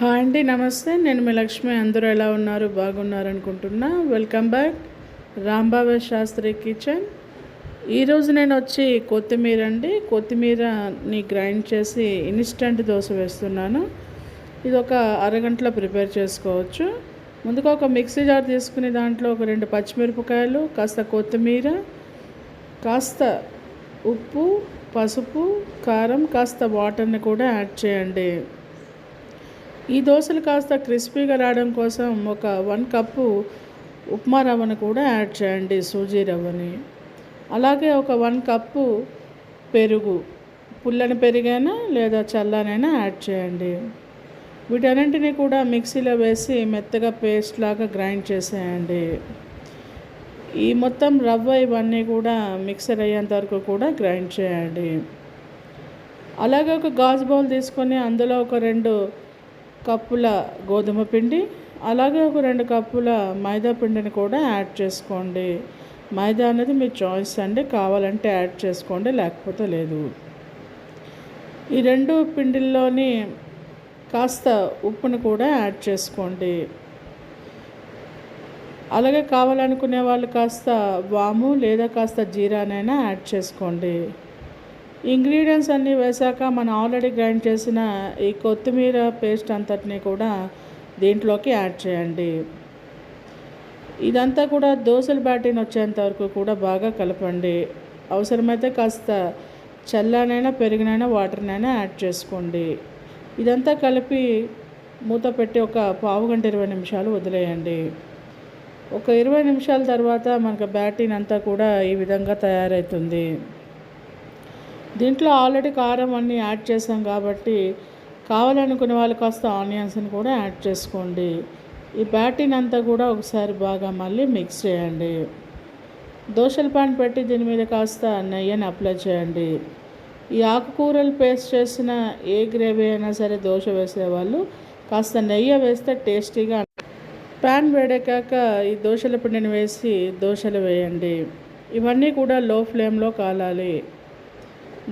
Hi అండి, నమస్తే. నేను మీ లక్ష్మి. అందరూ ఎలా ఉన్నారు? బాగున్నారు అనుకుంటున్నా. Welcome back Rambabu Shastri kitchen. ఈరోజు నేను వచ్చి కొత్తిమీరని గ్రైండ్ చేసి ఇన్స్టంట్ దోశ వేస్తున్నాను. ఇది ఒక అరగంటలో ప్రిపేర్ చేసుకోవచ్చు. ముందుగా ఒక మిక్సీ జార్ తీసుకుని దాంట్లో ఒక 2 పచ్చిమిరపకాయలు, కాస్త కొత్తిమీర, కాస్త ఉప్పు, పసుపు, కారం, కాస్త వాటర్ని కూడా యాడ్ చేయండి. ఈ దోశలు కాస్త క్రిస్పీగా రావడం కోసం ఒక 1 కప్పు ఉప్మా రవ్వను కూడా యాడ్ చేయండి, సూజీ రవ్వని. అలాగే ఒక 1 కప్పు పెరుగు, పుల్లని పెరుగైనా లేదా చల్లనైనా యాడ్ చేయండి. వీటన్నింటినీ కూడా మిక్సీలో వేసి మెత్తగా పేస్ట్ లాగా గ్రైండ్ చేసేయండి. ఈ మొత్తం రవ్వ ఇవన్నీ కూడా మిక్సర్ అయ్యేంత వరకు కూడా గ్రైండ్ చేయండి. అలాగే ఒక గాజు బౌల్ తీసుకొని అందులో ఒక 2 కప్పుల గోధుమ పిండి, అలాగే ఒక 2 కప్పుల మైదా పిండిని కూడా యాడ్ చేసుకోండి. మైదా అనేది మీ చాయిస్ అండి, కావాలంటే యాడ్ చేసుకోండి, లేకపోతే లేదు. ఈ 2 పిండిల్లోని కాస్త ఉప్పును కూడా యాడ్ చేసుకోండి. అలాగే కావాలనుకునే వాళ్ళు కాస్త వాము లేదా కాస్త జీరానైనా యాడ్ చేసుకోండి. ఇంగ్రీడియంట్స్ అన్నీ వేశాక మనం ఆల్రెడీ గ్రైండ్ చేసిన ఈ కొత్తిమీర పేస్ట్ అంతటినీ కూడా దీంట్లోకి యాడ్ చేయండి. ఇదంతా కూడా దోశల బ్యాటర్ని వచ్చేంత వరకు కూడా బాగా కలపండి. అవసరమైతే కాస్త చల్లనైనా పెరిగినైనా వాటర్నైనా యాడ్ చేసుకోండి. ఇదంతా కలిపి మూత పెట్టి ఒక పావు గంట 20 నిమిషాలు వదిలేయండి. ఒక 20 నిమిషాల తర్వాత మనకు బ్యాటర్ని అంతా కూడా ఈ విధంగా తయారవుతుంది. దీంట్లో ఆల్రెడీ కారం అన్నీ యాడ్ చేసాం కాబట్టి కావాలనుకునే వాళ్ళు కాస్త ఆనియన్స్ని కూడా యాడ్ చేసుకోండి. ఈ బ్యాటర్ని అంతా కూడా ఒకసారి బాగా మళ్ళీ మిక్స్ చేయండి. దోశల పాన్ పెట్టి దీని మీద కాస్త నెయ్యిని అప్లై చేయండి. ఈ ఆకుకూరలు పేస్ట్ చేసిన ఏ గ్రేవీ అయినా సరే దోశ వేసేవాళ్ళు కాస్త నెయ్యి వేస్తే టేస్టీగా. ప్యాన్ వేడెక్కాక ఈ దోశల పిండిని వేసి దోశలు వేయండి. ఇవన్నీ కూడా లో ఫ్లేమ్లో కాలాలి.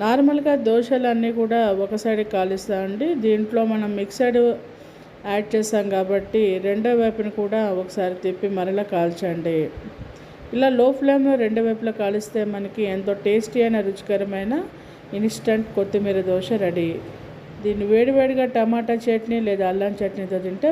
నార్మల్గా దోశలన్నీ కూడా ఒక సైడ్ కాలుస్తామండి. దీంట్లో మనం మిక్సడ్ యాడ్ చేసాం కాబట్టి రెండో వైపుని కూడా ఒకసారి తిప్పి మరలా కాల్చండి. ఇలా లో ఫ్లేమ్లో 2 వైపులా కాలిస్తే మనకి ఎంతో టేస్టీ అయిన రుచికరమైన ఇన్స్టంట్ కొత్తిమీర దోశ రెడీ. దీన్ని వేడివేడిగా టమాటా చట్నీ లేదా అల్లం చట్నీతో తింటే